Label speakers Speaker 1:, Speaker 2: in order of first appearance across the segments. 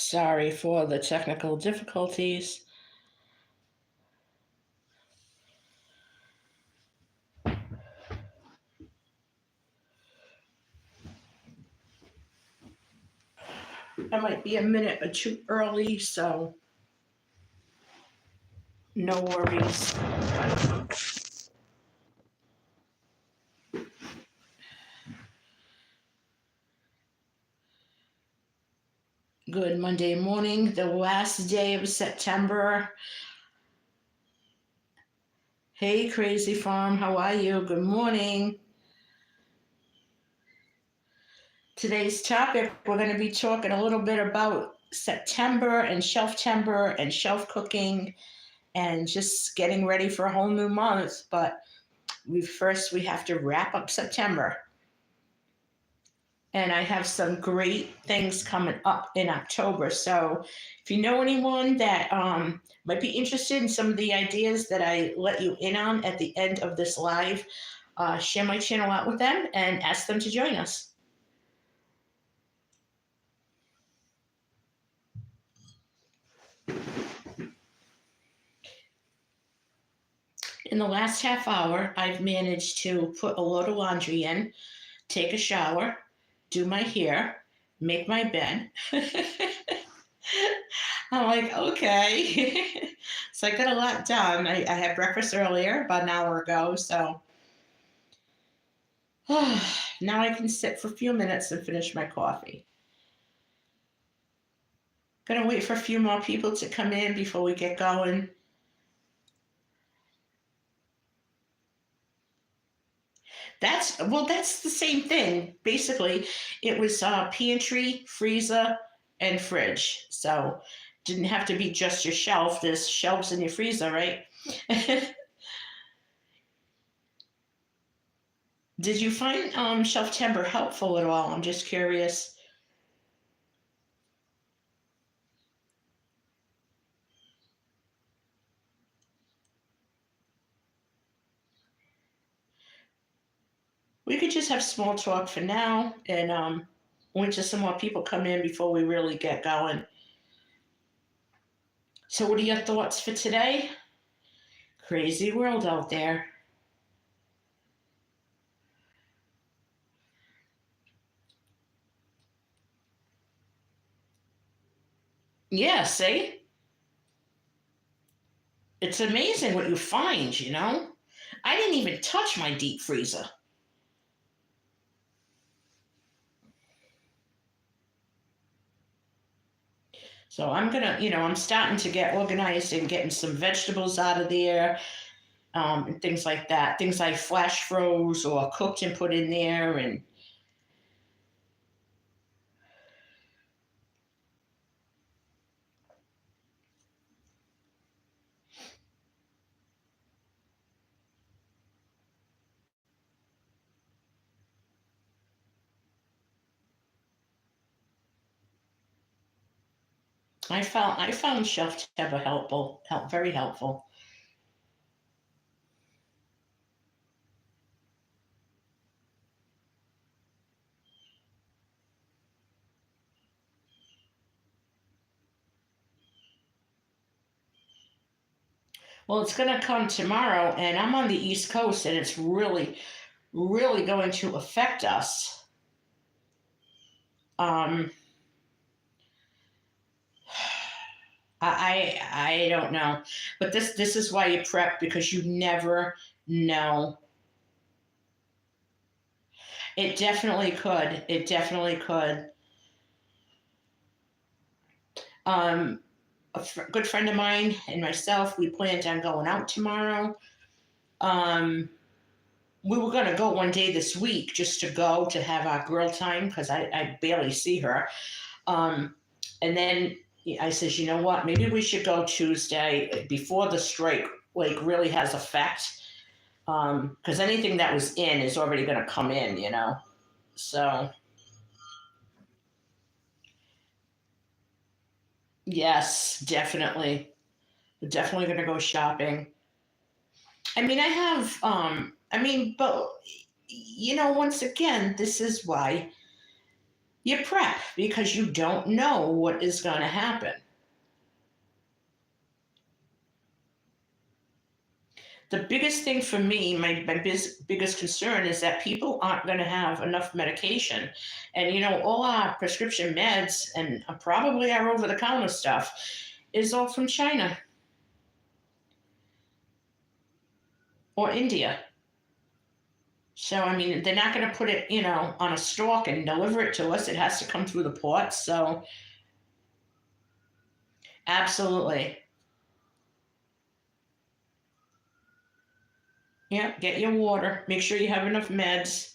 Speaker 1: Sorry for the technical difficulties. I might be a minute or two early, so no worries. Good Monday morning, the last day of September. Hey, Crazy Farm, how are you? Good morning. Today's topic, we're going to be talking a little bit about September and shelf-tember and shelf cooking and just getting ready for a whole new month. But we have to wrap up September. And I have some great things coming up in October. So if you know anyone that might be interested in some of the ideas that I let you in on at the end of this live, share my channel out with them and ask them to join us. In the last half hour, I've managed to put a load of laundry in, take a shower, do my hair, make my bed. I'm like, okay. So I got a lot done. I had breakfast earlier, about an hour ago. So now I can sit for a few minutes and finish my coffee. Gonna wait for a few more people to come in before we get going. That's the same thing. Basically, it was pantry, freezer, and fridge. So didn't have to be just your shelf. There's shelves in your freezer, right? Did you find shelf-tember helpful at all? I'm just curious. We could just have small talk for now and wait till some more people come in before we really get going. So what are your thoughts for today? Crazy world out there. Yeah, see? It's amazing what you find, you know? I didn't even touch my deep freezer. So I'm gonna, I'm starting to get organized and getting some vegetables out of there, and things like that. Things I flash froze or cooked and put in there, and I found Chef Teba very helpful. Well, it's gonna come tomorrow, and I'm on the East Coast, and it's really, really going to affect us. Um, I don't know, but this is why you prep, because you never know. It definitely could. It definitely could. Um, good friend of mine and myself, we planned on going out tomorrow. Um, we were going to go one day this week just to go to have our girl time because I barely see her. And then I says, you know what? Maybe we should go Tuesday before the strike like really has effect. Because anything that was in is already going to come in, So yes, definitely, definitely going to go shopping. I mean, I have. But once again, this is why you prep because you don't know what is going to happen. The biggest thing for me, my biggest concern is that people aren't going to have enough medication. And, all our prescription meds and probably our over the counter stuff is all from China or India. So, I mean, they're not going to put it, on a stalk and deliver it to us. It has to come through the ports. So, absolutely. Yeah, get your water. Make sure you have enough meds.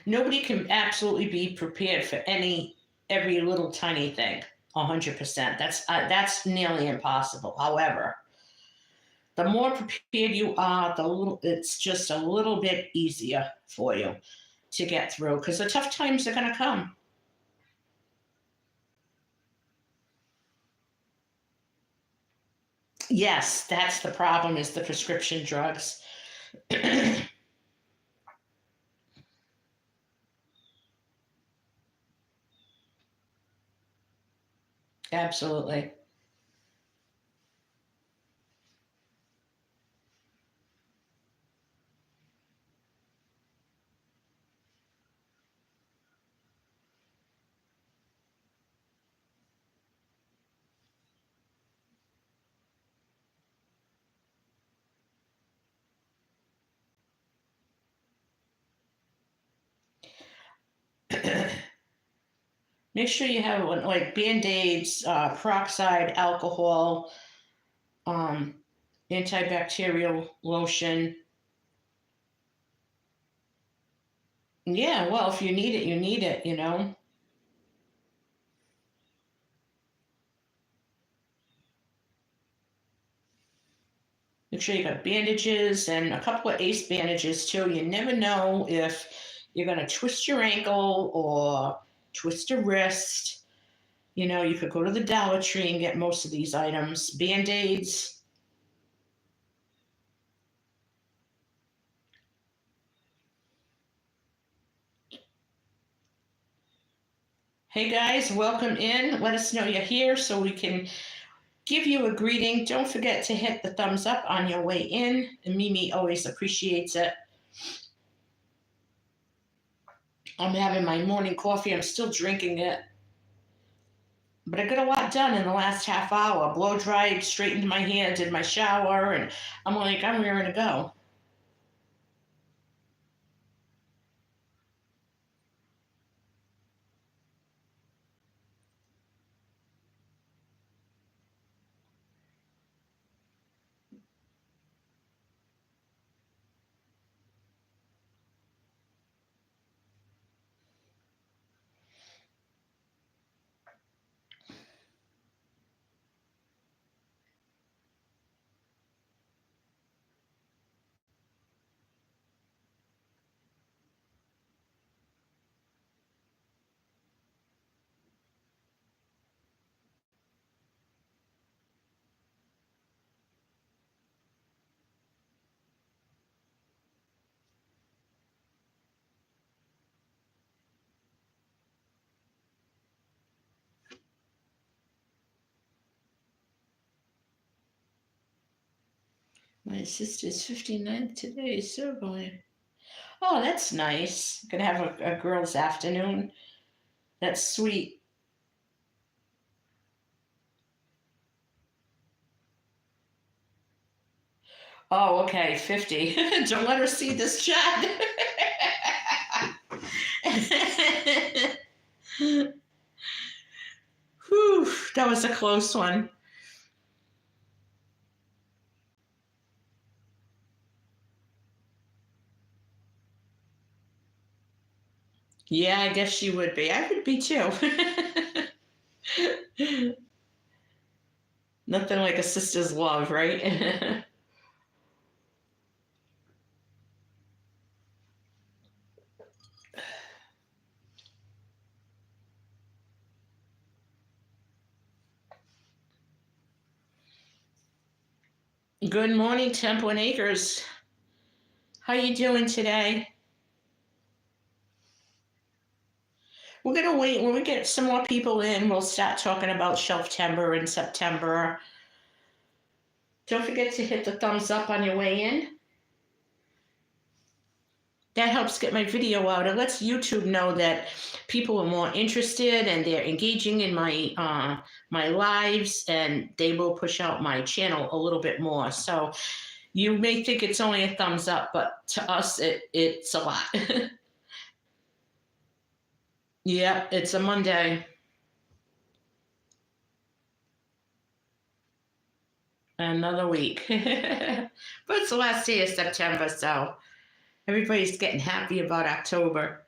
Speaker 1: Nobody can absolutely be prepared for every little tiny thing 100%. That's nearly impossible. However, the more prepared you are, it's just a little bit easier for you to get through because the tough times are going to come. Yes, that's the problem, is the prescription drugs. Absolutely. Make sure you have one, like Band-Aids, peroxide, alcohol, um, antibacterial lotion. Yeah, well, if you need it, you need it. Make sure you got bandages and a couple of ace bandages too. You never know if you're going to twist your ankle or twist a wrist. You could go to the Dollar Tree and get most of these items. Band-Aids. Hey guys, welcome in. Let us know you're here so we can give you a greeting. Don't forget to hit the thumbs up on your way in. And Mimi always appreciates it. I'm having my morning coffee. I'm still drinking it. But I got a lot done in the last half hour. Blow dried, straightened my hair, did my shower, and I'm like, I'm ready to go. My sister's 59th today, so going. Oh, that's nice. Gonna have a girls' afternoon. That's sweet. Oh, okay, 50. Don't let her see this chat. Whew, that was a close one. Yeah, I guess she would be. I would be too. Nothing like a sister's love, right? Good morning, Temple and Acres. How you doing today? We're gonna wait when we get some more people in. We'll start talking about Shelftember in September. Don't forget to hit the thumbs up on your way in. That helps get my video out. It lets YouTube know that people are more interested and they're engaging in my lives, and they will push out my channel a little bit more. So you may think it's only a thumbs up, but to us, it's a lot. Yeah, it's a Monday. Another week. But it's the last day of September, so everybody's getting happy about October.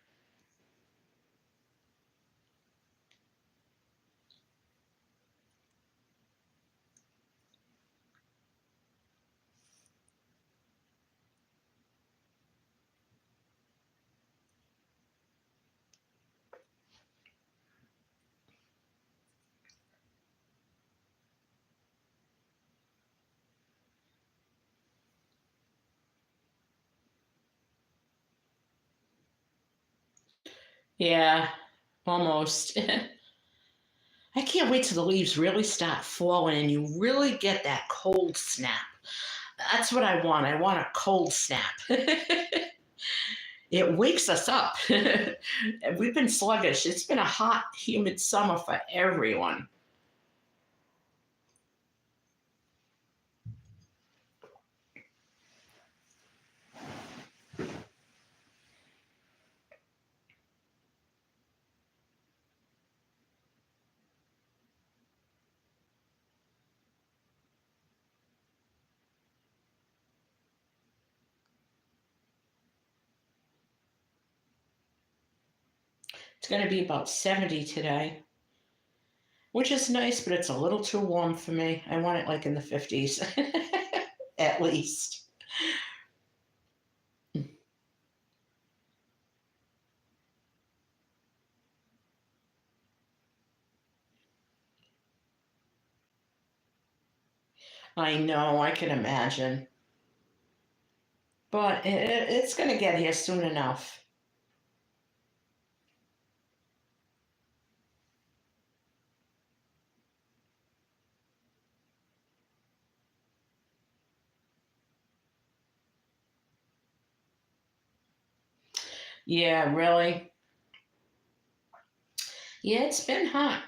Speaker 1: Yeah, almost. I can't wait till the leaves really start falling and you really get that cold snap. That's what I want. I want a cold snap. It wakes us up. We've been sluggish. It's been a hot, humid summer for everyone. It's going to be about 70 today, which is nice, but it's a little too warm for me. I want it like in the 50s, at least. I know, I can imagine. But it's going to get here soon enough. Yeah, really. Yeah, it's been hot.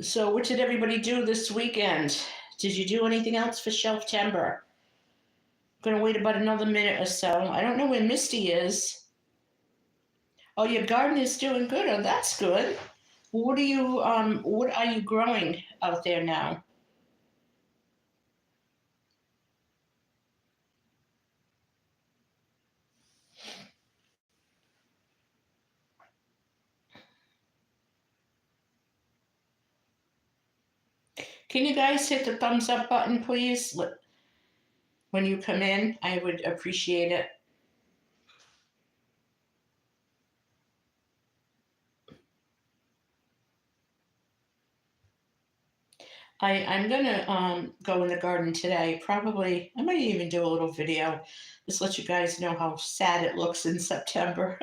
Speaker 1: So, what did everybody do this weekend? Did you do anything else for Shelftember? Gonna wait about another minute or so. I don't know where Misty is. Oh, your garden is doing good. Oh, that's good. What are you growing out there now? Can you guys hit the thumbs up button, please? When you come in, I would appreciate it. I'm gonna go in the garden today. Probably, I might even do a little video. Just let you guys know how sad it looks in September.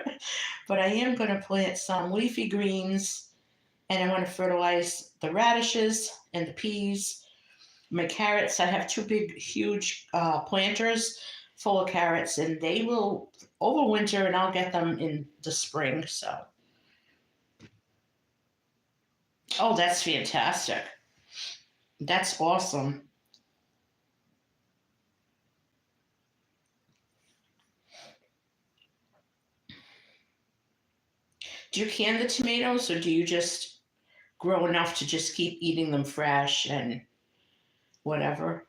Speaker 1: But I am gonna plant some leafy greens, and I want to fertilize the radishes and the peas. My carrots, I have two big, huge planters full of carrots, and they will overwinter, and I'll get them in the spring. So, oh, that's fantastic. That's awesome. Do you can the tomatoes, or do you just grow enough to just keep eating them fresh and whatever?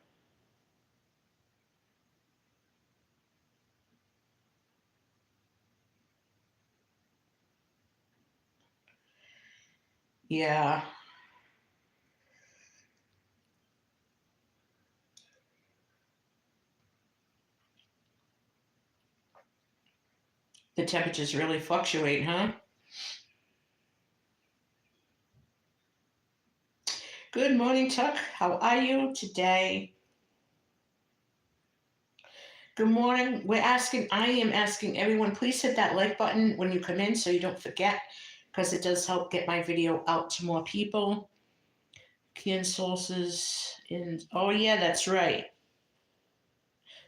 Speaker 1: Yeah. The temperatures really fluctuate, huh? Good morning, Tuck. How are you today? Good morning. I am asking everyone, please hit that like button when you come in so you don't forget, because it does help get my video out to more people. Canned sauces in, oh yeah, that's right.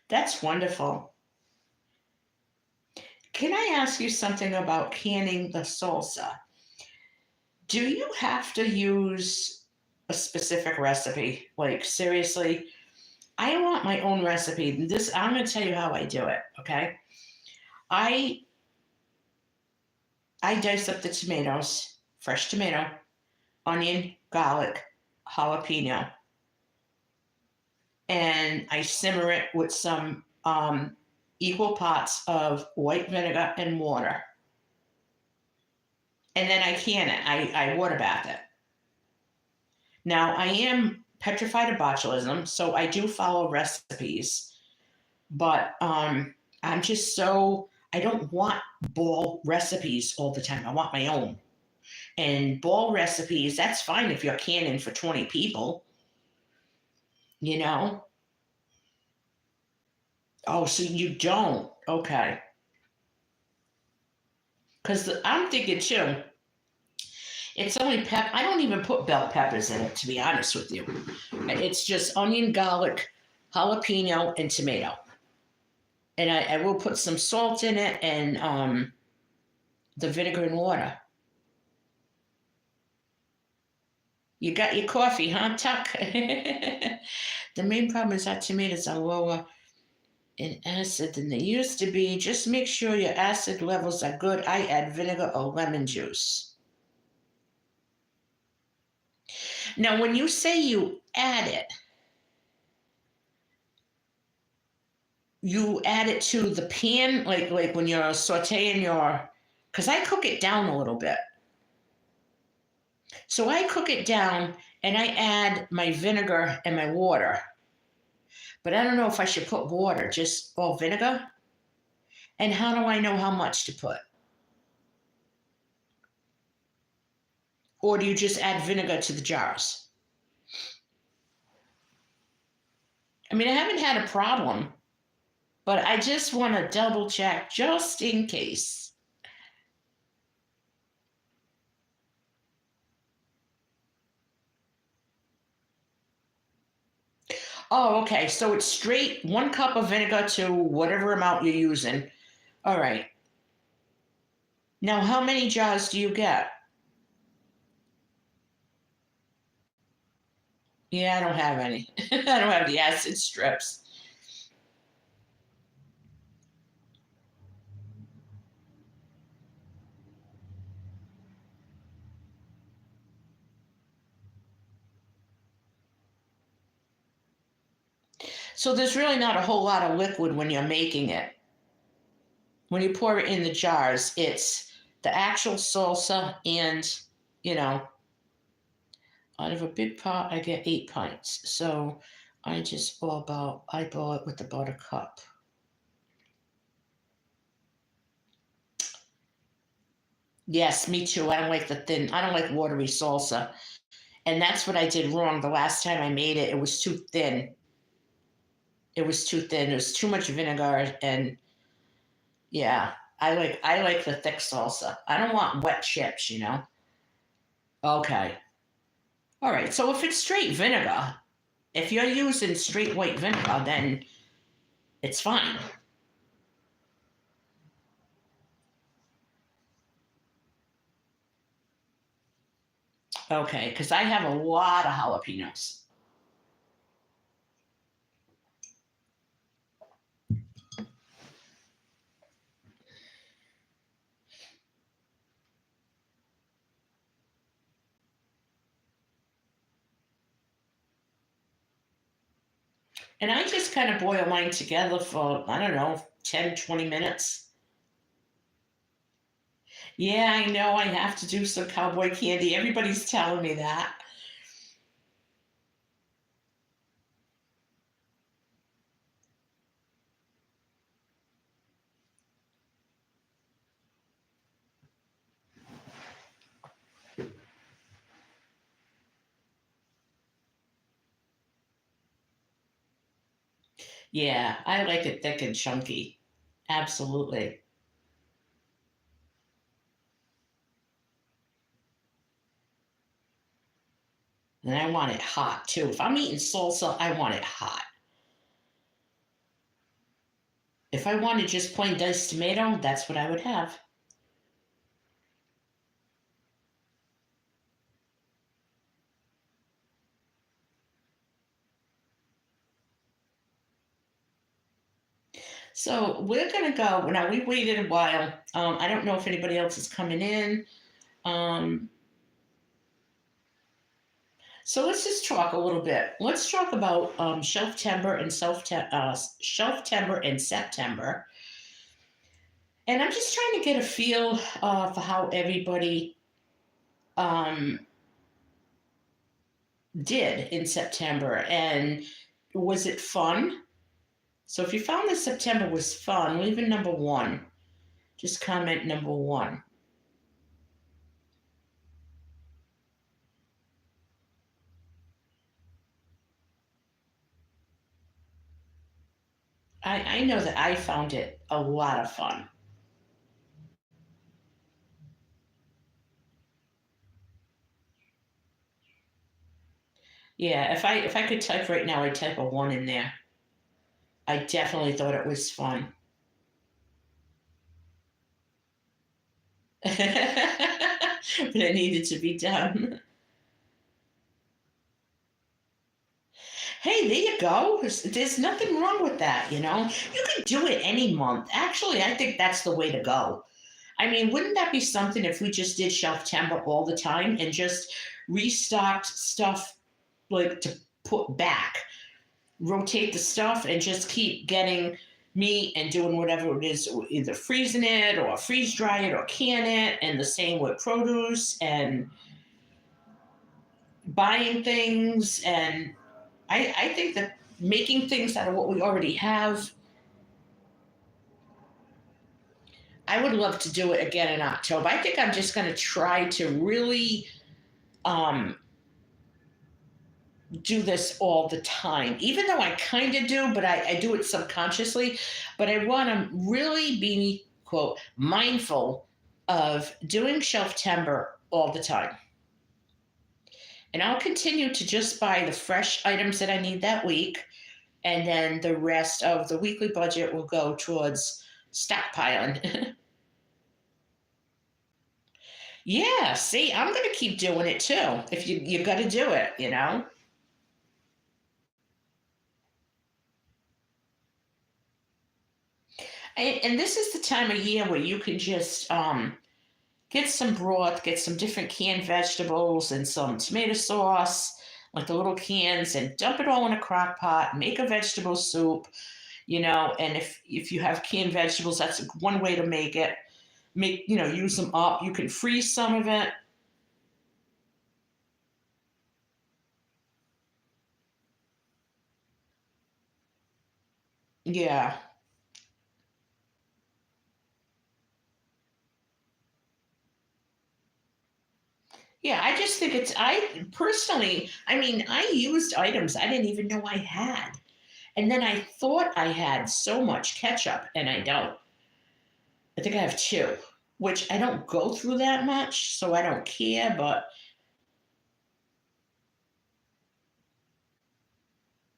Speaker 1: That's wonderful. Can I ask you something about canning the salsa? Do you have to use a specific recipe? Like, seriously, I want my own recipe. I'm going to tell you how I do it, okay? I I dice up the tomatoes, fresh tomato, onion, garlic, jalapeno, and I simmer it with some equal parts of white vinegar and water. And then I can it. I water bath it. Now, I am petrified of botulism, so I do follow recipes, but I'm just so, I don't want ball recipes all the time. I want my own. And ball recipes, that's fine if you're canning for 20 people, you know? Oh, so you don't? Okay. Because I'm thinking too, it's only I don't even put bell peppers in it, to be honest with you. It's just onion, garlic, jalapeno, and tomato. And I will put some salt in it and the vinegar and water. You got your coffee, huh, Tuck? The main problem is that tomatoes are lower in acid than they used to be. Just make sure your acid levels are good. I add vinegar or lemon juice. Now, when you say you add it, you add it to the pan, like when you're sauteing your, because I cook it down a little bit. So I cook it down and I add my vinegar and my water. But I don't know if I should put water, just all vinegar. And how do I know how much to put? Or do you just add vinegar to the jars? I mean, I haven't had a problem, but I just want to double check just in case. Oh, okay. So it's straight 1 cup of vinegar to whatever amount you're using. All right. Now, how many jars do you get? Yeah, I don't have any. I don't have the acid strips. So there's really not a whole lot of liquid when you're making it. When you pour it in the jars, it's the actual salsa and, you know, out of a big pot, I get 8 pints. So I just boil it with about a cup. Yes, me too. I don't like watery salsa. And that's what I did wrong. The last time I made it, it was too thin. It was too thin. It was too much vinegar. And yeah, I like the thick salsa. I don't want wet chips, you know? Okay. All right. So if it's straight vinegar, if you're using straight white vinegar, then it's fine. Okay, because I have a lot of jalapenos. And I just kind of boil mine together for, I don't know, 10, 20 minutes. Yeah, I know I have to do some cowboy candy. Everybody's telling me that. Yeah, I like it thick and chunky. Absolutely. And I want it hot too. If I'm eating salsa, I want it hot. If I wanted just plain diced tomato, that's what I would have. So we're gonna go. Now we waited a while. I don't know if anybody else is coming in. Um, so let's just talk a little bit. Let's talk about shelf timber and shelf timber and September. And I'm just trying to get a feel for how everybody um, did in September. And was it fun? So if you found that September was fun, leave a number one. Just comment number one. I know that I found it a lot of fun. Yeah, if I could type right now, I'd type a one in there. I definitely thought it was fun. But it needed to be done. Hey, there you go. There's nothing wrong with that, you know? You could do it any month. Actually, I think that's the way to go. I mean, wouldn't that be something if we just did shelf timber all the time and just restocked stuff like to put back, rotate the stuff and just keep getting meat and doing whatever it is, either freezing it or freeze dry it or can it, and the same with produce and buying things. And I think that making things out of what we already have, I would love to do it again in October. I think I'm just going to try to really um, do this all the time, even though I kind of do, but I do it subconsciously. But I want to really be, quote, mindful of doing shelf timber all the time. And I'll continue to just buy the fresh items that I need that week. And then the rest of the weekly budget will go towards stockpiling. Yeah, see, I'm going to keep doing it too. If you got to do it, you know? And this is the time of year where you can just get some broth, get some different canned vegetables and some tomato sauce, like the little cans, and dump it all in a crock pot, make a vegetable soup, you know, and if you have canned vegetables, that's one way to make it. Make, you know, use them up. You can freeze some of it. Yeah. Yeah, I just think it's, I personally, I mean, I used items I didn't even know I had. And then I thought I had so much ketchup, and I don't. I think I have two, which I don't go through that much, so I don't care, but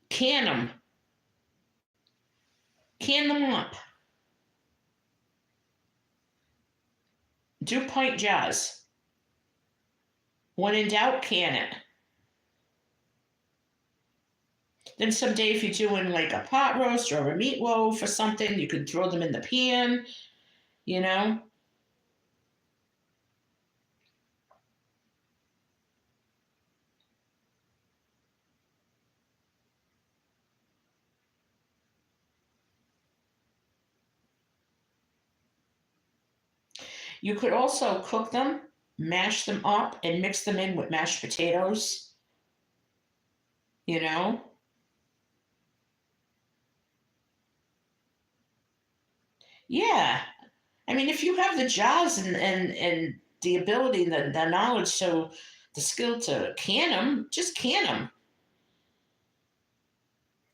Speaker 1: can them, can them up. Do pint jars. When in doubt, can it. Then someday, if you're doing like a pot roast or a meatloaf or something, you could throw them in the pan, you know? You could also cook them, mash them up, and mix them in with mashed potatoes, you know? Yeah. I mean, if you have the jars and the ability, the knowledge, so the skill to can them, just can them.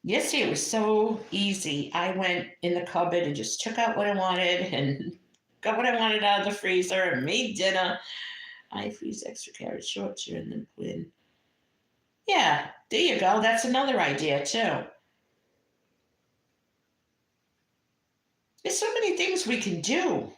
Speaker 1: Yesterday it was so easy. I went in the cupboard and just took out what I wanted and got what I wanted out of the freezer and made dinner. I freeze extra carrot shorts and then put in. Yeah, there you go. That's another idea too. There's so many things we can do.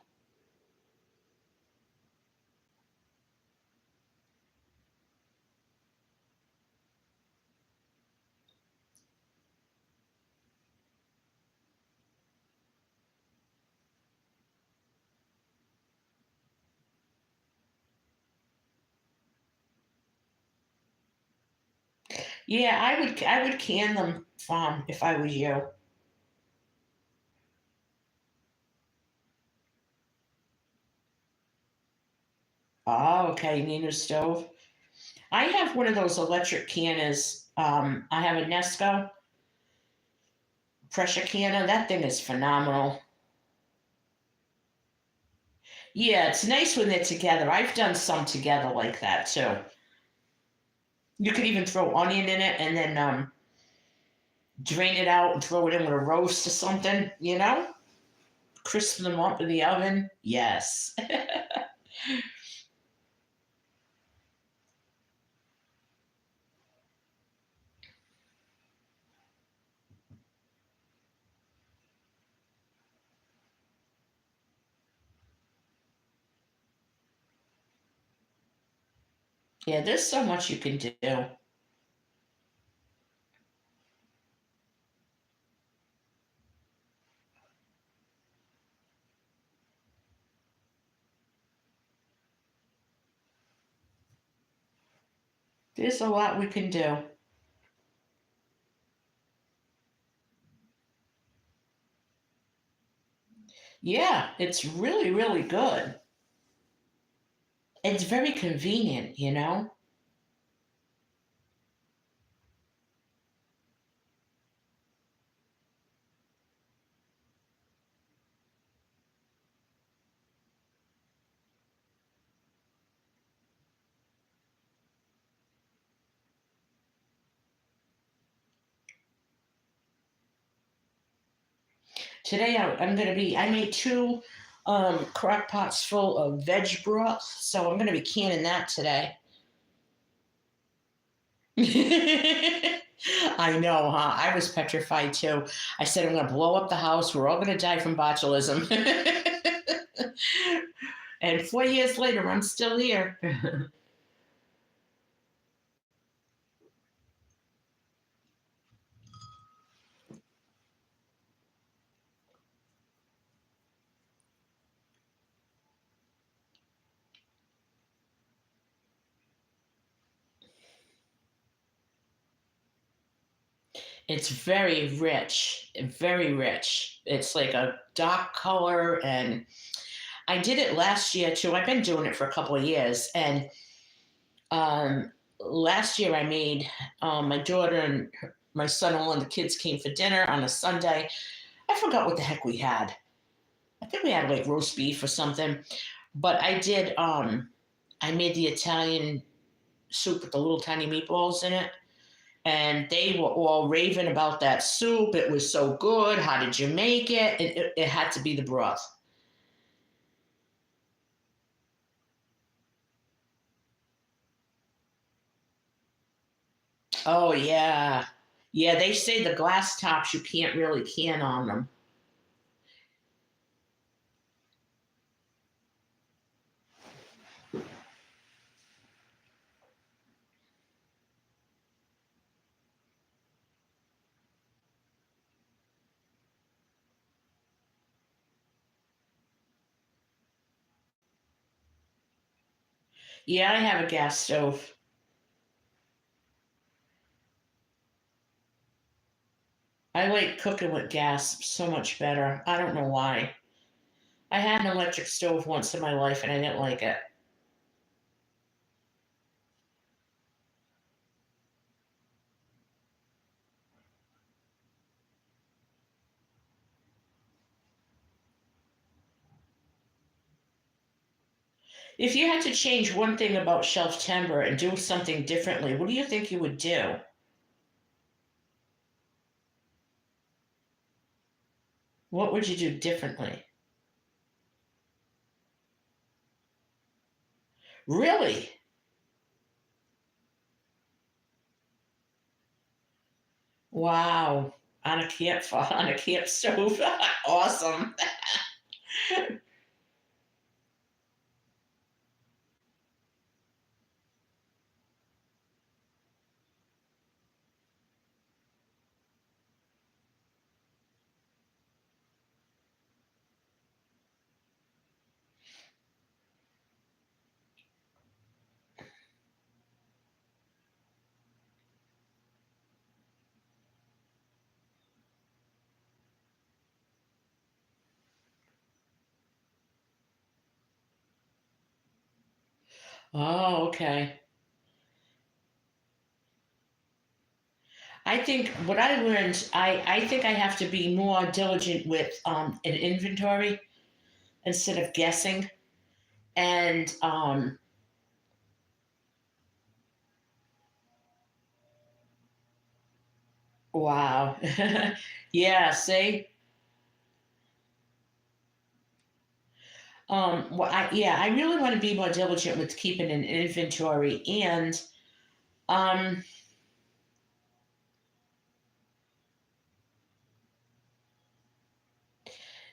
Speaker 1: Yeah, I would can them if I was you. Oh, okay, you need a stove. I have one of those electric canners. I have a Nesco pressure canner. That thing is phenomenal. Yeah, it's nice when they're together. I've done some together like that too. You could even throw onion in it and then drain it out and throw it in with a roast or something, Crisp them up in the oven. Yes. Yeah, there's so much you can do. There's a lot we can do. Yeah, it's really, really good. It's very convenient. Today I made two crock pots full of veg broth, so I'm going to be canning that today. I know, huh? I was petrified too. I said, I'm going to blow up the house. We're all going to die from botulism. And 4 years later, I'm still here. It's very rich, very rich. It's like a dark color, and I did it last year too. I've been doing it for a couple of years, and last year I made my daughter and my son-in-law and the kids came for dinner on a Sunday. I forgot what the heck we had. I think we had like roast beef or something. But I made the Italian soup with the little tiny meatballs in it. And they were all raving about that soup. It was so good. How did you make it? It had to be the broth. Oh yeah. Yeah, they say the glass tops you can't really can on them. Yeah, I have a gas stove. I like cooking with gas so much better. I don't know why. I had an electric stove once in my life and I didn't like it. If you had to change one thing about Shelf Timber and do something differently, what do you think you would do? What would you do differently? Really? Wow. On a on a camp stove. Awesome. Oh, okay. I think what I learned, I think I have to be more diligent with an inventory instead of guessing. And wow. Yeah, see? Well, I really want to be more diligent with keeping an inventory and um,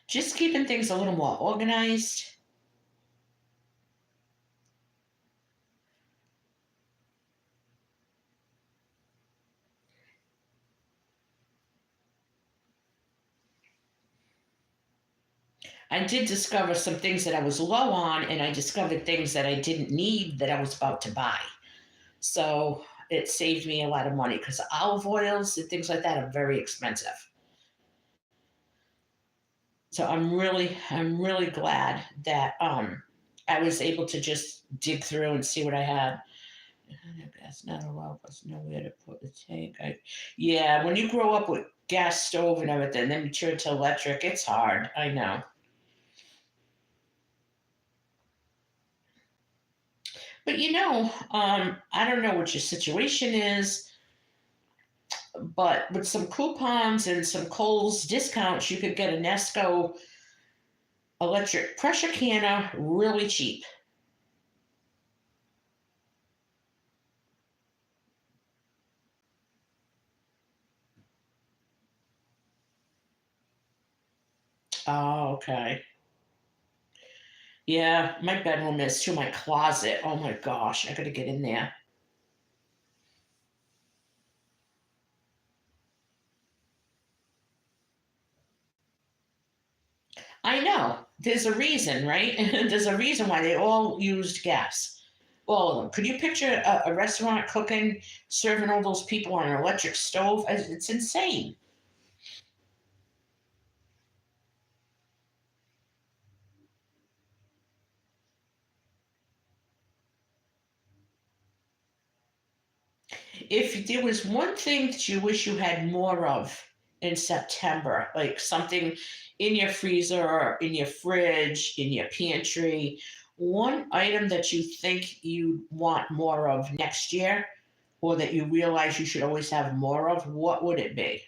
Speaker 1: just keeping things a little more organized. I did discover some things that I was low on, and I discovered things that I didn't need that I was about to buy. So it saved me a lot of money because olive oils and things like that are very expensive. So I'm really glad that I was able to just dig through and see what I had. That's not allowed. There's nowhere to put the tank. Yeah, when you grow up with gas stove and everything, then you turn to electric. It's hard. I know. But I don't know what your situation is, but with some coupons and some Kohl's discounts, you could get a Nesco electric pressure canner really cheap. Oh, okay. Yeah, my bedroom is to my closet. Oh my gosh, I gotta get in there. I know. There's a reason, right? There's a reason why they all used gas. All of them. Could you picture a restaurant cooking, serving all those people on an electric stove? It's insane. If there was one thing that you wish you had more of in September, like something in your freezer or in your fridge, in your pantry, one item that you think you want more of next year, or that you realize you should always have more of, what would it be?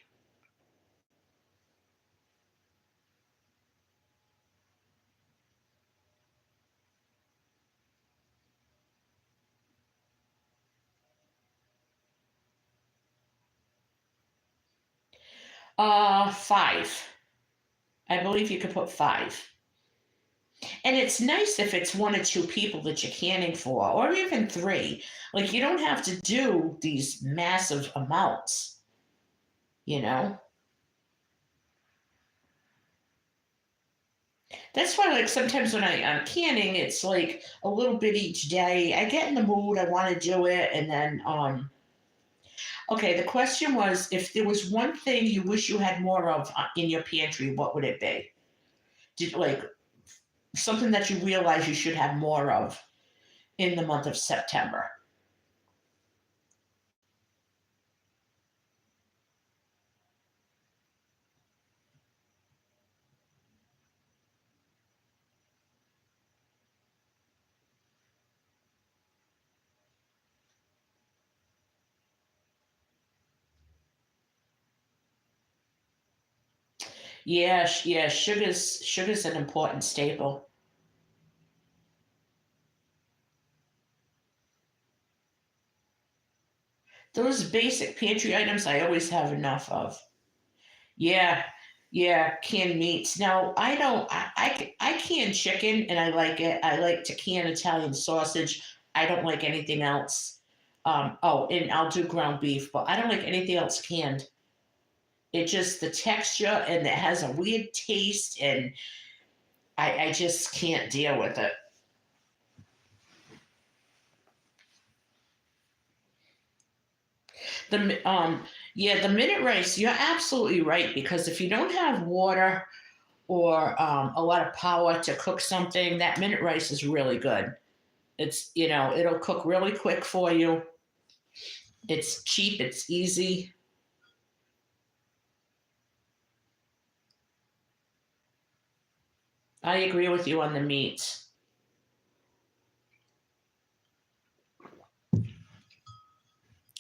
Speaker 1: Five. I believe you could put five. And it's nice if it's one or two people that you're canning for, or even three. Like you don't have to do these massive amounts, you know? That's why, like, sometimes when I'm canning, it's like a little bit each day. I get in the mood, I want to do it, and then, okay, the question was if there was one thing you wish you had more of in your pantry, what would it be? Did like something that you realize you should have more of in the month of September. Yeah, yeah, sugar's an important staple. Those basic pantry items I always have enough of. Yeah, yeah, canned meats. Now I don't. I can chicken and I like it. I like to can Italian sausage. I don't like anything else. Oh, and I'll do ground beef, but I don't like anything else canned. It just the texture and it has a weird taste, and I just can't deal with it. Yeah, the minute rice. You're absolutely right because if you don't have water or a lot of power to cook something, that minute rice is really good. It's, it'll cook really quick for you. It's cheap, it's easy. I agree with you on the meats.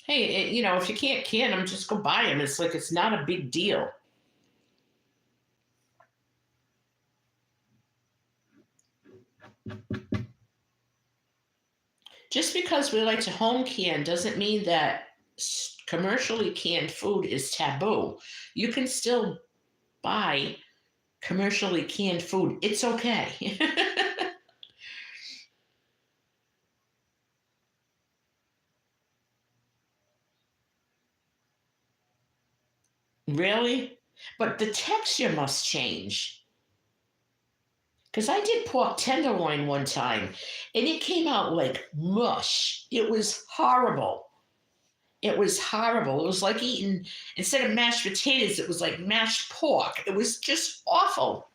Speaker 1: Hey, if you can't can them, just go buy them. It's like it's not a big deal. Just because we like to home can doesn't mean that commercially canned food is taboo. You can still buy commercially canned food. It's okay. Really? But the texture must change. Because I did pork tenderloin one time and it came out like mush. It was horrible. It was horrible. It was like eating, instead of mashed potatoes, it was like mashed pork. It was just awful.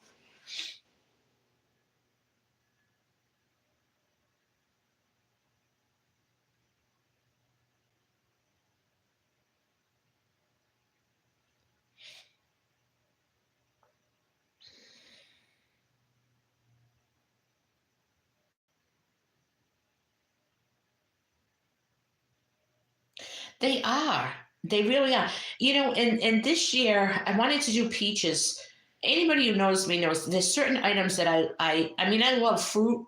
Speaker 1: They are. They really are. And this year I wanted to do peaches. Anybody who knows me knows there's certain items that I mean I love fruit,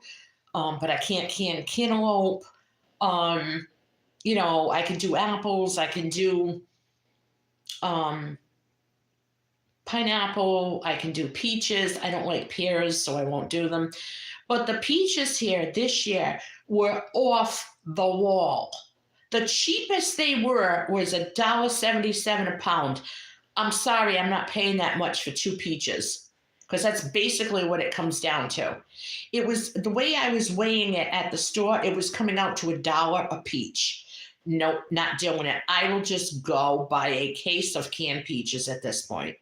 Speaker 1: but I can't can cantaloupe. Um, I can do apples, I can do um pineapple, I can do peaches. I don't like pears, so I won't do them. But the peaches here this year were off the wall. The cheapest they were was $1.77 a pound. I'm sorry, I'm not paying that much for two peaches because that's basically what it comes down to. It was the way I was weighing it at the store, it was coming out to $1 a peach. Nope, not doing it. I will just go buy a case of canned peaches at this point.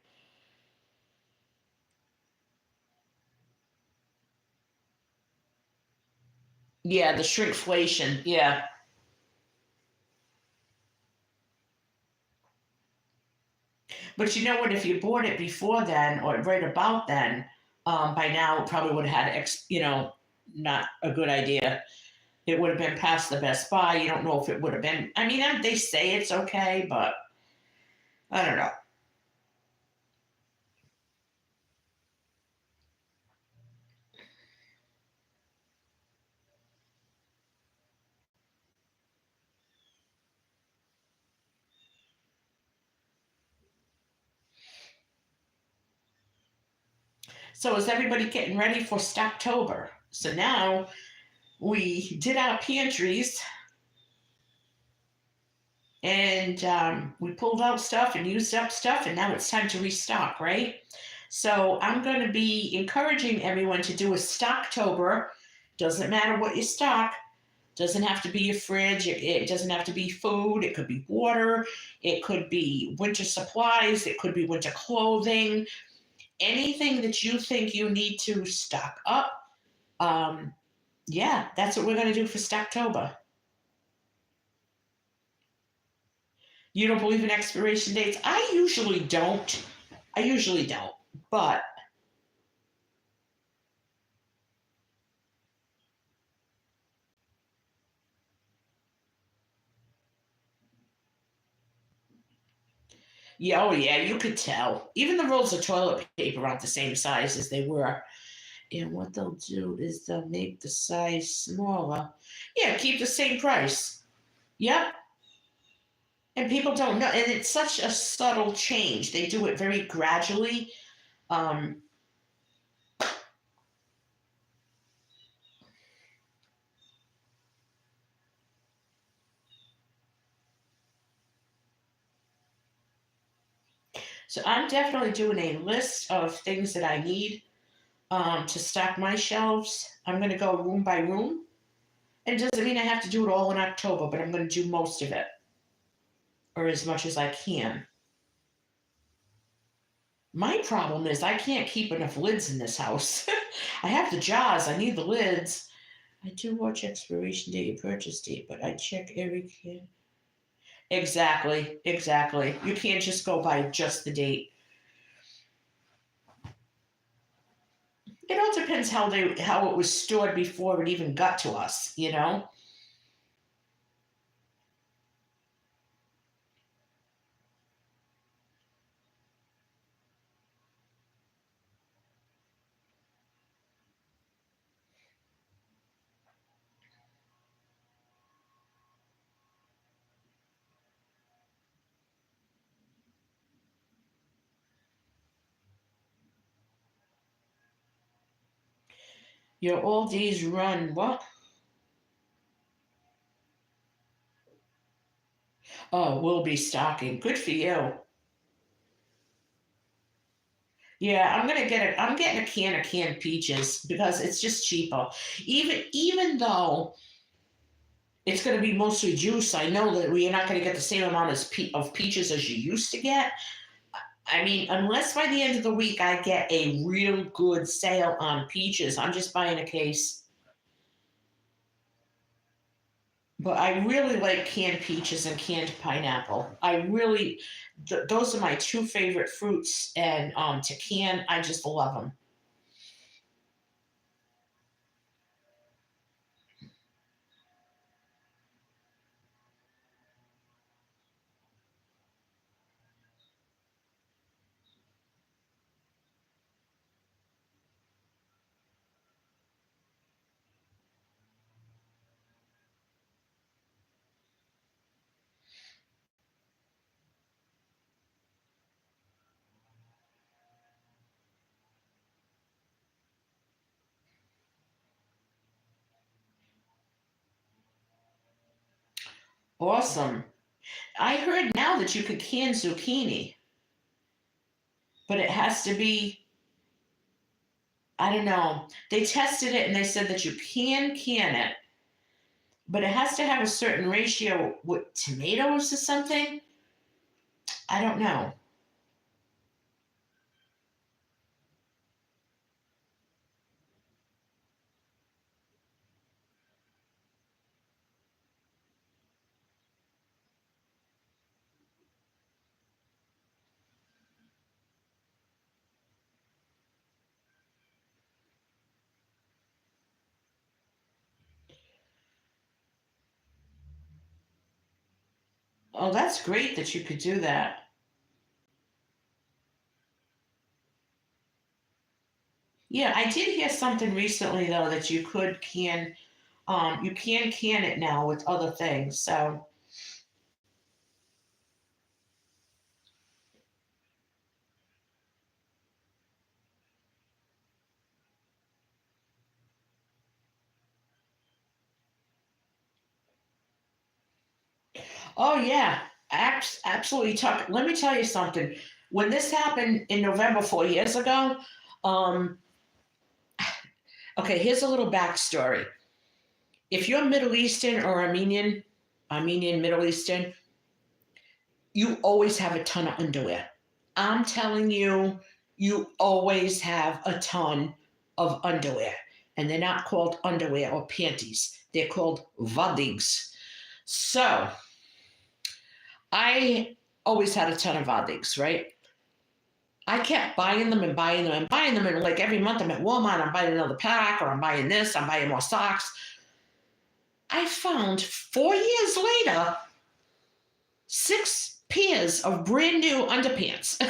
Speaker 1: Yeah, the shrinkflation. Yeah. But you know what? If you bought it before then or right about then, by now it probably would have had, not a good idea. It would have been past the Best Buy. You don't know if it would have been. I mean, they say it's okay, but I don't know. So is everybody getting ready for Stocktober? So now we did our pantries and we pulled out stuff and used up stuff, and now it's time to restock, right? So I'm going to be encouraging everyone to do a Stocktober. Doesn't matter what you stock. Doesn't have to be a fridge. It doesn't have to be food. It could be water. It could be winter supplies. It could be winter clothing. Anything that you think you need to stock up, Um, yeah, that's what we're going to do for Stocktober. You don't believe in expiration dates? I usually don't. I usually don't. But yeah, oh yeah, you could tell. Even the rolls of toilet paper aren't the same size as they were. And what they'll do is they'll make the size smaller. Yeah, keep the same price. Yep. And people don't know. And it's such a subtle change. They do it very gradually. Um, so I'm definitely doing a list of things that I need to stock my shelves. I'm going to go room by room. And it doesn't mean I have to do it all in October, but I'm going to do most of it or as much as I can. My problem is I can't keep enough lids in this house. I have the jars, I need the lids. I do watch expiration date and purchase date, but I check every can. Exactly, exactly. You can't just go by just the date. It all depends how it was stored before it even got to us, you know? Your old days run what? Oh, we'll be stocking. Good for you. Yeah, I'm getting a can of canned peaches because it's just cheaper. Even though it's going to be mostly juice, I know that we're not going to get the same amount of peaches as you used to get. I mean, unless by the end of the week I get a real good sale on peaches, I'm just buying a case. But I really like canned peaches and canned pineapple. Those are my two favorite fruits, and to can, I just love them. Awesome. I heard now that you could can zucchini, but it has to be, I don't know. They tested it and they said that you can it, but it has to have a certain ratio with tomatoes or something. I don't know. Oh, that's great that you could do that. Yeah, I did hear something recently though that you can it now with other things. So, oh yeah, absolutely. Tuck. Let me tell you something. When this happened in November 4 years ago, um, okay, here's a little backstory. If you're Middle Eastern or Armenian Middle Eastern, you always have a ton of underwear. I'm telling you, you always have a ton of underwear. and they're not called underwear or panties. They're called vadigs. So I always had a ton of vadigs, right? I kept buying them and buying them and buying them. And like every month I'm at Walmart, I'm buying another pack, or I'm buying this, I'm buying more socks. I found 4 years later, 6 pairs of brand new underpants.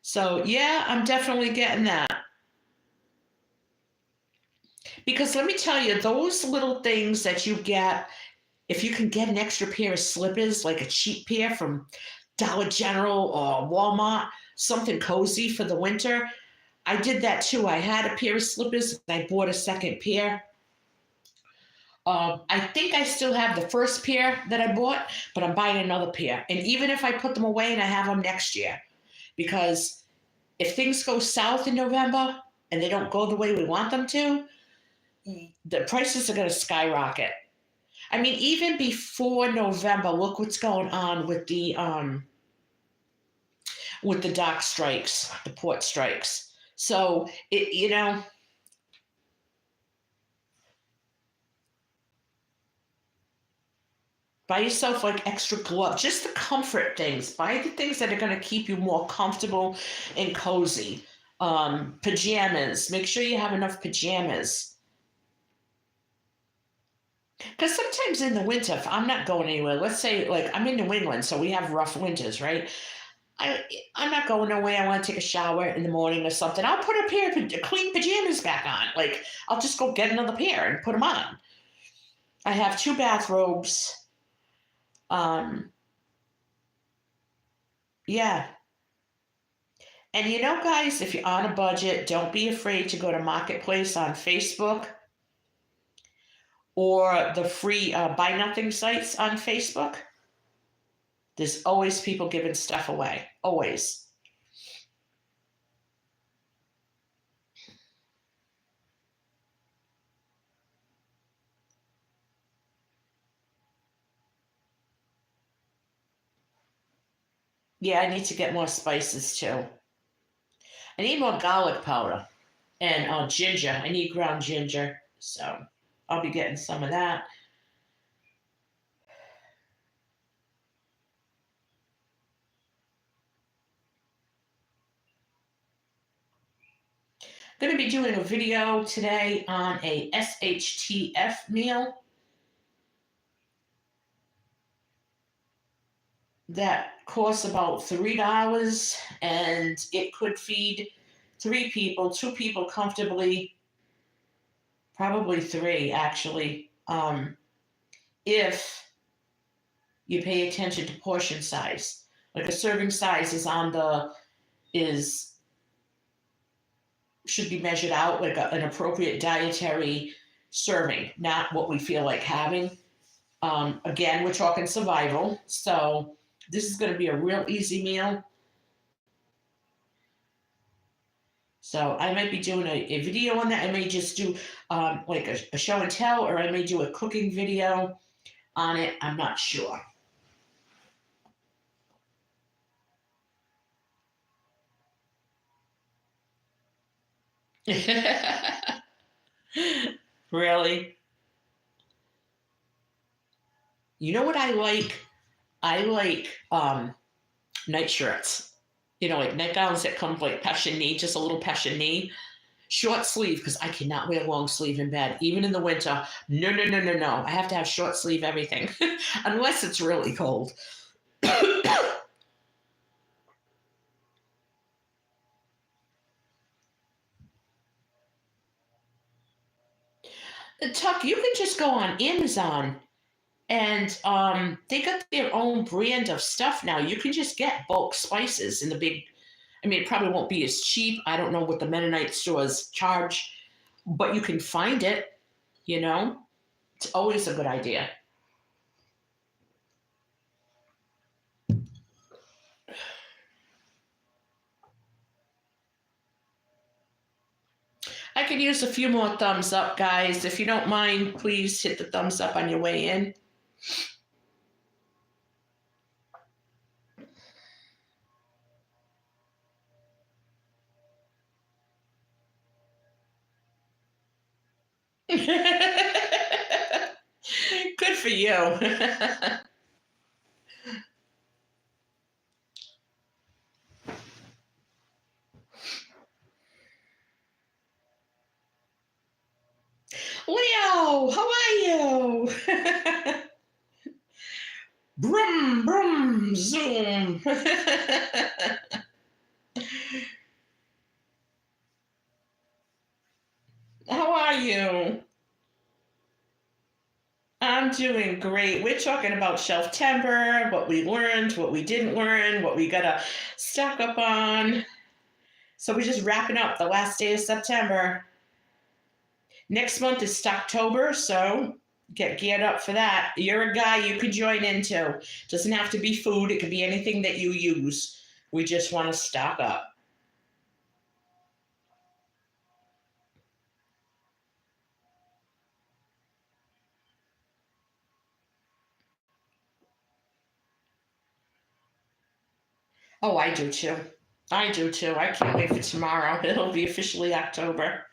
Speaker 1: So yeah, I'm definitely getting that. Because let me tell you, those little things that you get, if you can get an extra pair of slippers, like a cheap pair from Dollar General or Walmart, something cozy for the winter. I did that too. I had a pair of slippers. I bought a second pair. I think I still have the first pair that I bought, but I'm buying another pair. And even if I put them away and I have them next year, because if things go south in November and they don't go the way we want them to, the prices are going to skyrocket. I mean, even before November, look what's going on with the dock strikes, the port strikes. So buy yourself like extra gloves, just the comfort things. Buy the things that are going to keep you more comfortable and cozy. Pajamas. Make sure you have enough pajamas. Because sometimes in the winter, if I'm not going anywhere, let's say like I'm in New England, so we have rough winters, right? I'm not going nowhere. I want to take a shower in the morning or something. I'll put a pair of clean pajamas back on. Like I'll just go get another pair and put them on. I have 2 bathrobes. Um, yeah. And guys, if you're on a budget, don't be afraid to go to Marketplace on Facebook or the free buy nothing sites on Facebook. There's always people giving stuff away. Always. Yeah, I need to get more spices too. I need more garlic powder and ginger. I need ground ginger. So I'll be getting some of that. I'm going to be doing a video today on a SHTF meal that costs about $3, and it could feed 3 people, 2 people comfortably, probably 3 actually, if you pay attention to portion size. Like a serving size is should be measured out like an appropriate dietary serving, not what we feel like having. Again, we're talking survival, so this is going to be a real easy meal. So I might be doing a video on that. I may just do like a show and tell, or I may do a cooking video on it. I'm not sure. Really? You know what I like? I like night shirts. Like nightgowns that come like knee, just a little knee. Short sleeve, because I cannot wear long sleeve in bed, even in the winter. No, no, no, no, no. I have to have short sleeve everything, unless it's really cold. Tuck, you can just go on Amazon and they got their own brand of stuff now. You can just get bulk spices in the big. I mean, it probably won't be as cheap. I don't know what the Mennonite stores charge, but you can find it. It's always a good idea. I could use a few more thumbs up, guys. If you don't mind, please hit the thumbs up on your way in. Good for you. Leo, how are you? Brum, brum, zoom. How are you? I'm doing great. We're talking about Shelftember, what we learned, what we didn't learn, what we gotta stock up on. So we're just wrapping up the last day of September. Next month is Stocktober, so get geared up for that. You're a guy you could join into. Doesn't have to be food, it could be anything that you use. We just want to stock up. Oh, I do too. I do too. I can't wait for tomorrow. It'll be officially October.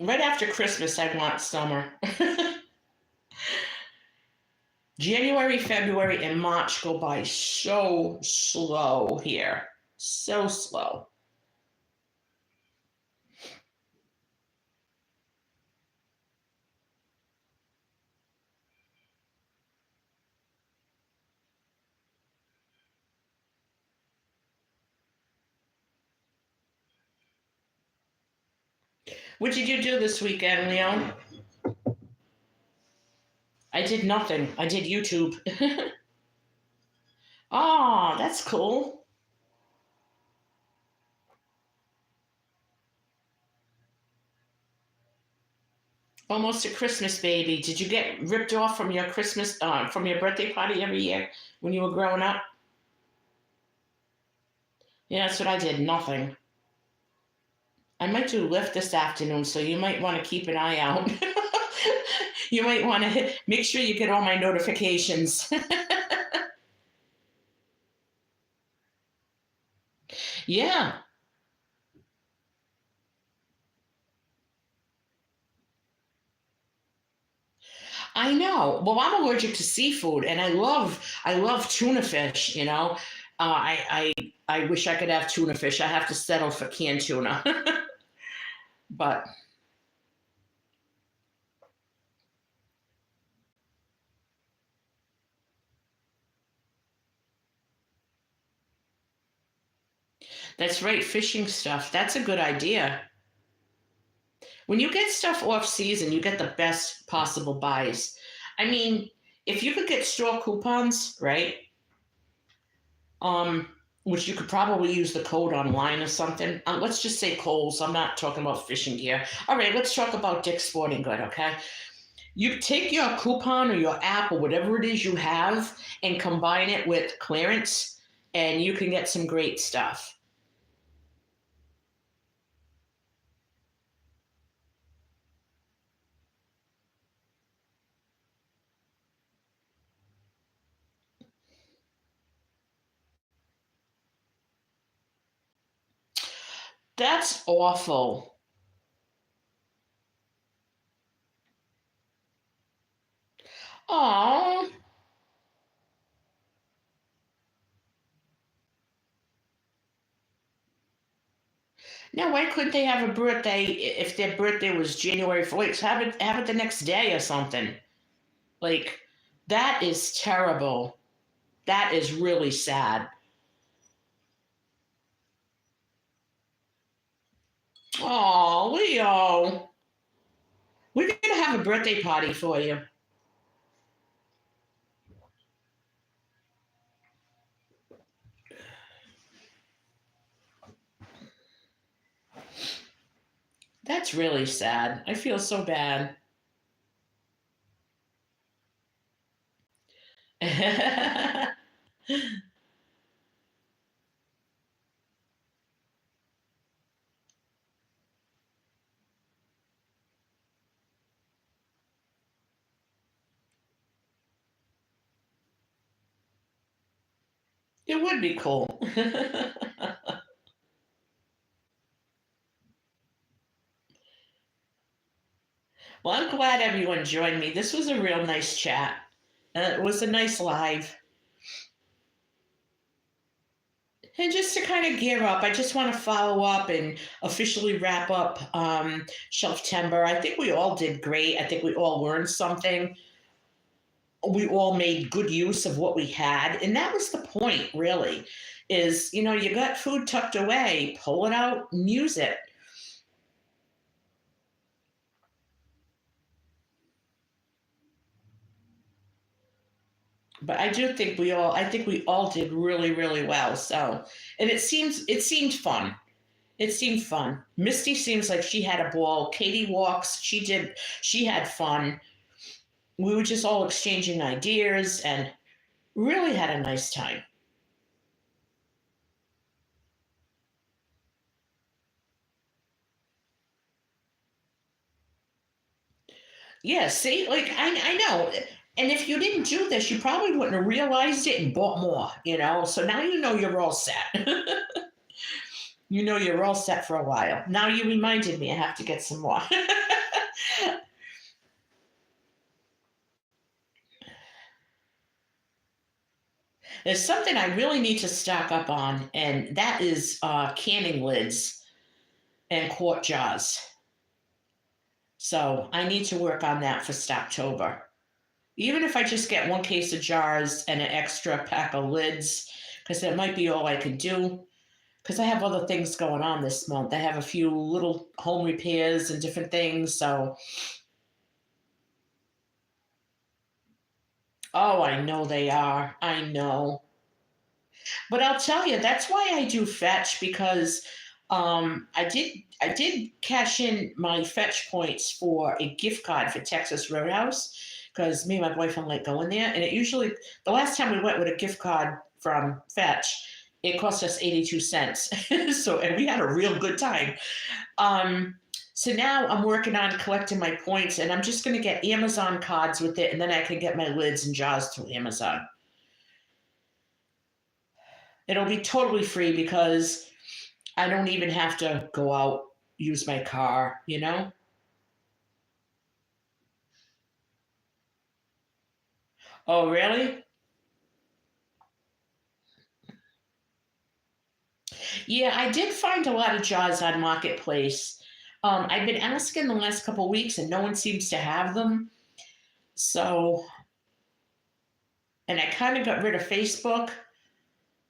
Speaker 1: Right after Christmas, I want summer. January, February, and March go by so slow here. So slow. What did you do this weekend, Leo? I did nothing. I did YouTube. Oh, that's cool. Almost a Christmas baby. Did you get ripped off from your from your birthday party every year when you were growing up? Yeah, that's what I did. Nothing. I might do Lyft this afternoon, so you might want to keep an eye out. You might want to make sure you get all my notifications. Yeah, I know. Well, I'm allergic to seafood, and I love tuna fish. I wish I could have tuna fish. I have to settle for canned tuna, but that's right. Fishing stuff. That's a good idea. When you get stuff off season, you get the best possible buys. I mean, if you could get store coupons, right? Um, which you could probably use the code online or something. Let's just say Kohl's. I'm not talking about fishing gear. All right, let's talk about Dick's Sporting Good, okay? You take your coupon or your app or whatever it is you have and combine it with clearance, and you can get some great stuff. That's awful. Oh, now why couldn't they have a birthday if their birthday was January 4th? Have it the next day or something. Like that is terrible. That is really sad. Oh, Leo, we're gonna have a birthday party for you. That's really sad. I feel so bad. It would be cool. Well, I'm glad everyone joined me. This was a real nice chat. It was a nice live. And just to kind of gear up, I just want to follow up and officially wrap up Shelftember. I think we all did great. I think we all learned something. We all made good use of what we had. And that was the point, really, is, you got food tucked away, pull it out and use it. But I think we all did really, really well. So, and it seemed fun. It seemed fun. Misty seems like she had a ball. Katie walks. She had fun. We were just all exchanging ideas and really had a nice time. Yeah, see, like I know. And if you didn't do this, you probably wouldn't have realized it and bought more. So now you know you're all set. You know you're all set for a while. Now you reminded me I have to get some more. There's something I really need to stock up on, and that is canning lids and quart jars. So I need to work on that for Stocktober. Even if I just get one case of jars and an extra pack of lids, because that might be all I can do. Because I have other things going on this month. I have a few little home repairs and different things. So, oh, I know they are. I know. But I'll tell you, that's why I do fetch because I did cash in my fetch points for a gift card for Texas Roadhouse because me and my boyfriend like going there, and it usually the last time we went with a gift card from Fetch, it cost us 82 cents. So and we had a real good time. Um, so now I'm working on collecting my points, and I'm just going to get Amazon cards with it, and then I can get my lids and jars through Amazon. It'll be totally free because I don't even have to go out, use my car. Oh, really? Yeah, I did find a lot of jars on Marketplace. I've been asking the last couple of weeks and no one seems to have them. So, and I kind of got rid of Facebook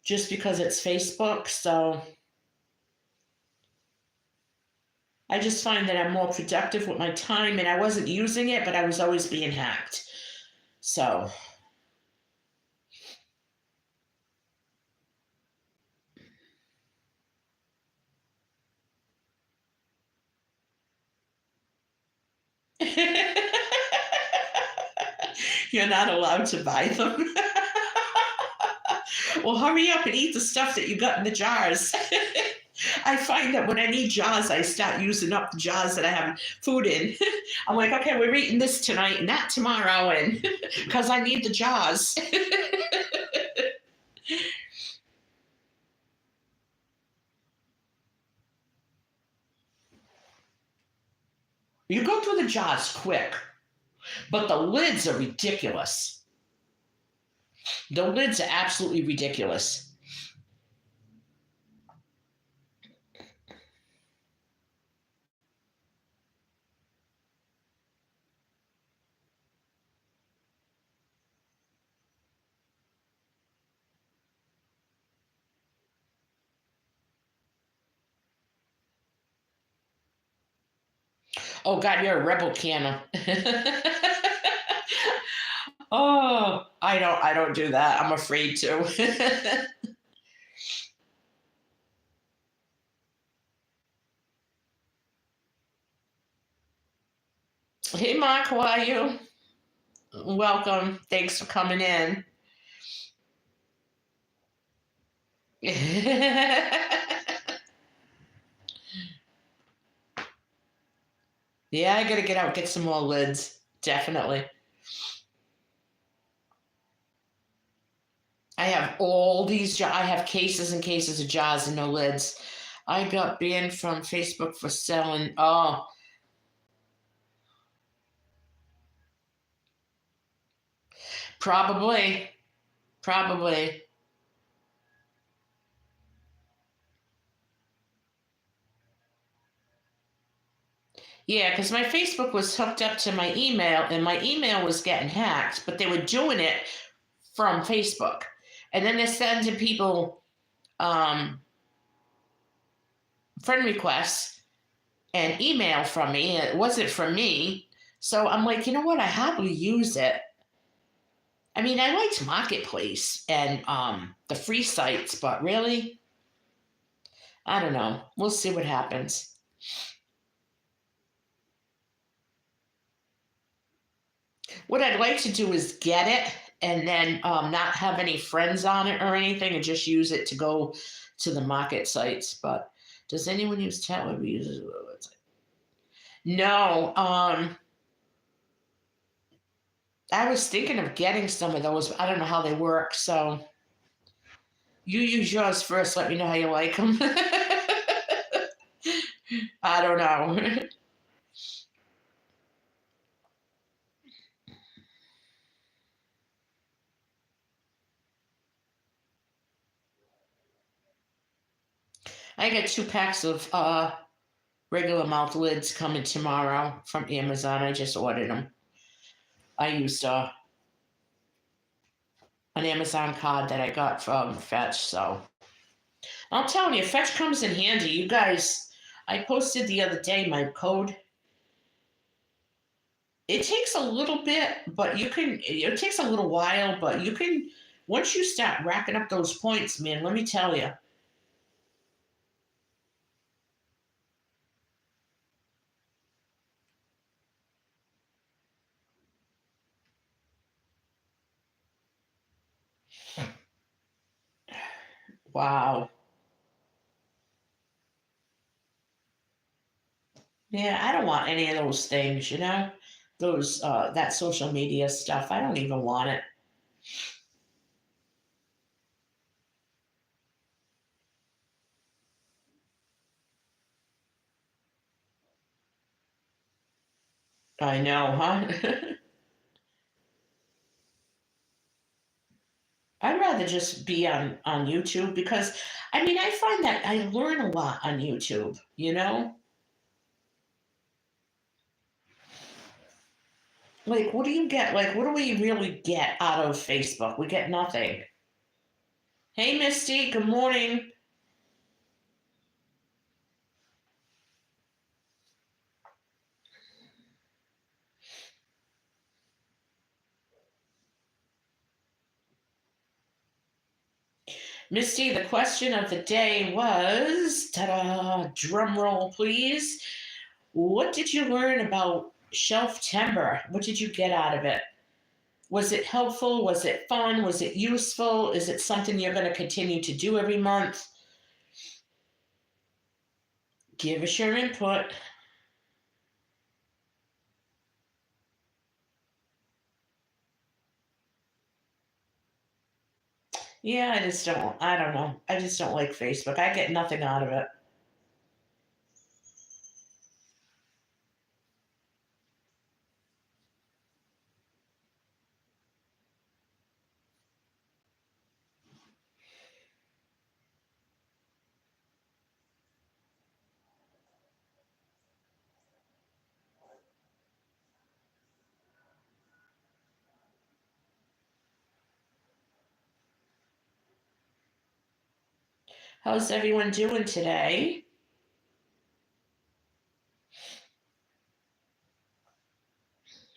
Speaker 1: just because it's Facebook. So I just find that I'm more productive with my time and I wasn't using it, but I was always being hacked. So, you're not allowed to buy them. Well, hurry up and eat the stuff that you got in the jars. I find that when I need jars, I start using up the jars that I have food in. I'm like, okay, we're eating this tonight and that tomorrow, and because I need the jars. You go through the jars quick, but the lids are ridiculous. The lids are absolutely ridiculous. Oh God, you're a rebel canner. Oh, I don't do that. I'm afraid to. Hey Mark, how are you? Welcome. Thanks for coming in. Yeah, I gotta get out, get some more lids. Definitely. I have all these. I have cases and cases of jars and no lids. I got banned from Facebook for selling. Oh, probably, probably. Yeah, because my Facebook was hooked up to my email, and my email was getting hacked, but they were doing it from Facebook, and then they're sending people um, friend requests and email from me. It wasn't from me, so I'm like, you know what? I hardly use it. I mean, I liked Marketplace and the free sites, but really, I don't know. We'll see what happens. What I'd like to do is get it and then not have any friends on it or anything and just use it to go to the market sites. But does anyone use chat web users? No. I was thinking of getting some of those, but I don't know how they work. So you use yours first. Let me know how you like them. I don't know. I got 2 packs of regular mouth lids coming tomorrow from Amazon. I just ordered them. I used an Amazon card that I got from Fetch. So I'm telling you, Fetch comes in handy. You guys, I posted the other day my code. It takes a little bit, but it takes a little while, but you can, once you start racking up those points, man, let me tell you. Wow. Yeah, I don't want any of those things, those, that social media stuff. I don't even want it. I know, huh? I'd rather just be on YouTube because I mean I find that I learn a lot on YouTube. Like what do you get? Like what do we really get out of Facebook? We get nothing. Hey Misty, good morning. Misty, the question of the day was ta-da, drum roll please. What did you learn about Shelftember? What did you get out of it? Was it helpful? Was it fun? Was it useful? Is it something you're going to continue to do every month? Give us your input. Yeah, I don't know. I just don't like Facebook. I get nothing out of it. How's everyone doing today?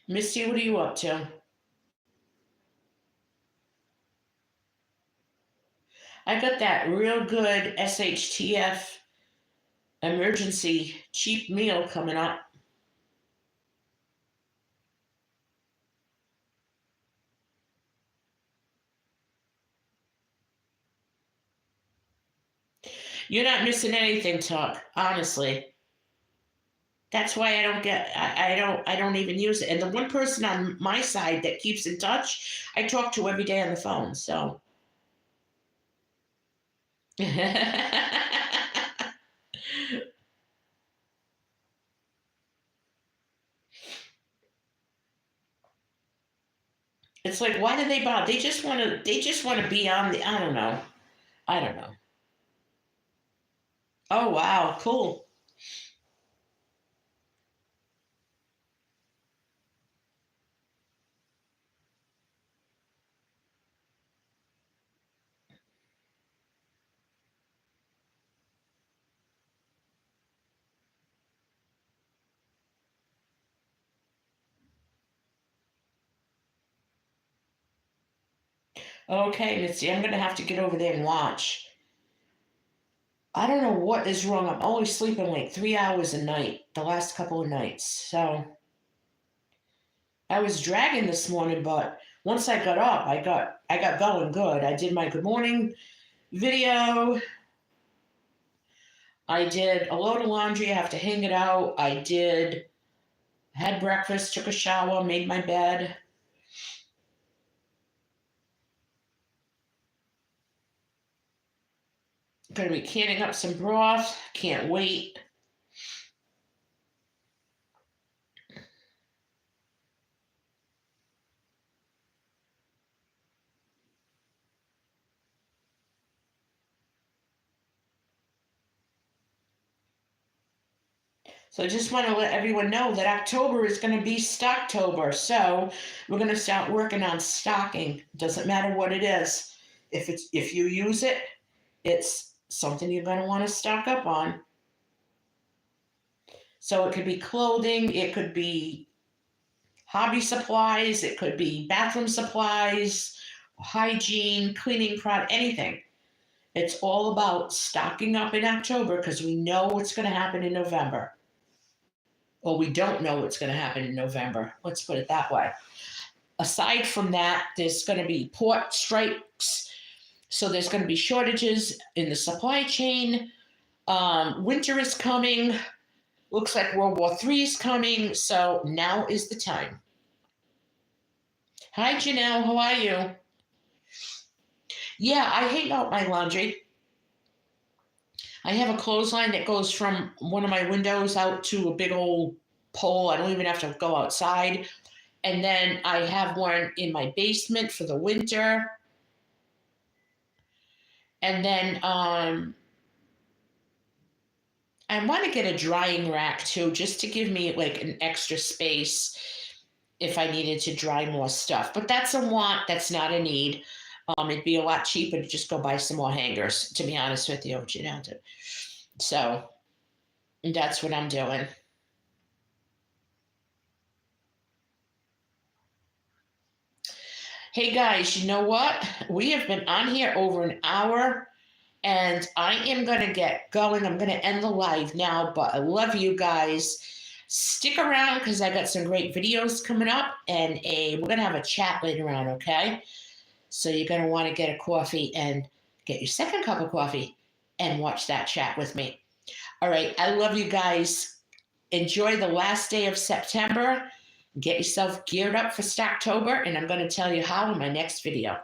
Speaker 1: Misty, what are you up to? I got that real good SHTF emergency cheap meal coming up. You're not missing anything, Tuck. Honestly. That's why I don't even use it. And the one person on my side that keeps in touch, I talk to every day on the phone. So It's like, why do they bother? They just want to. They just want to be on the. I don't know. I don't know. Oh wow, cool. Okay, Missy, I'm gonna have to get over there and watch. I don't know what is wrong. I'm always sleeping like 3 hours a night the last couple of nights. So I was dragging this morning, but once I got up, I got going good. I did my good morning video. I did a load of laundry. I have to hang it out. I did had breakfast, took a shower, made my bed. Gonna be canning up some broth. Can't wait. So I just want to let everyone know that October is going to be Stocktober. So we're going to start working on stocking. Doesn't matter what it is. If you use it, it's something you're going to want to stock up on. So it could be clothing, it could be hobby supplies, it could be bathroom supplies, hygiene, cleaning product, anything. It's all about stocking up in October because we know what's going to happen in November. Or we don't know what's going to happen in November. Let's put it that way. Aside from that, there's going to be port strikes. So there's going to be shortages in the supply chain. Winter is coming. Looks like World War III is coming. So now is the time. Hi, Janelle. How are you? Yeah, I hang out my laundry. I have a clothesline that goes from one of my windows out to a big old pole. I don't even have to go outside. And then I have one in my basement for the winter. And then I want to get a drying rack too, just to give me like an extra space if I needed to dry more stuff. But that's a want, that's not a need. It'd be a lot cheaper to just go buy some more hangers, to be honest with you. So that's what I'm doing. Hey guys, you know what? We have been on here over an hour and I am going to get going. I'm going to end the live now, but I love you guys. Stick around because I got some great videos coming up and we're going to have a chat later on, okay? So you're going to want to get a coffee and get your second cup of coffee and watch that chat with me. All right, I love you guys. Enjoy the last day of September. Get yourself geared up for Stocktober, and I'm going to tell you how in my next video.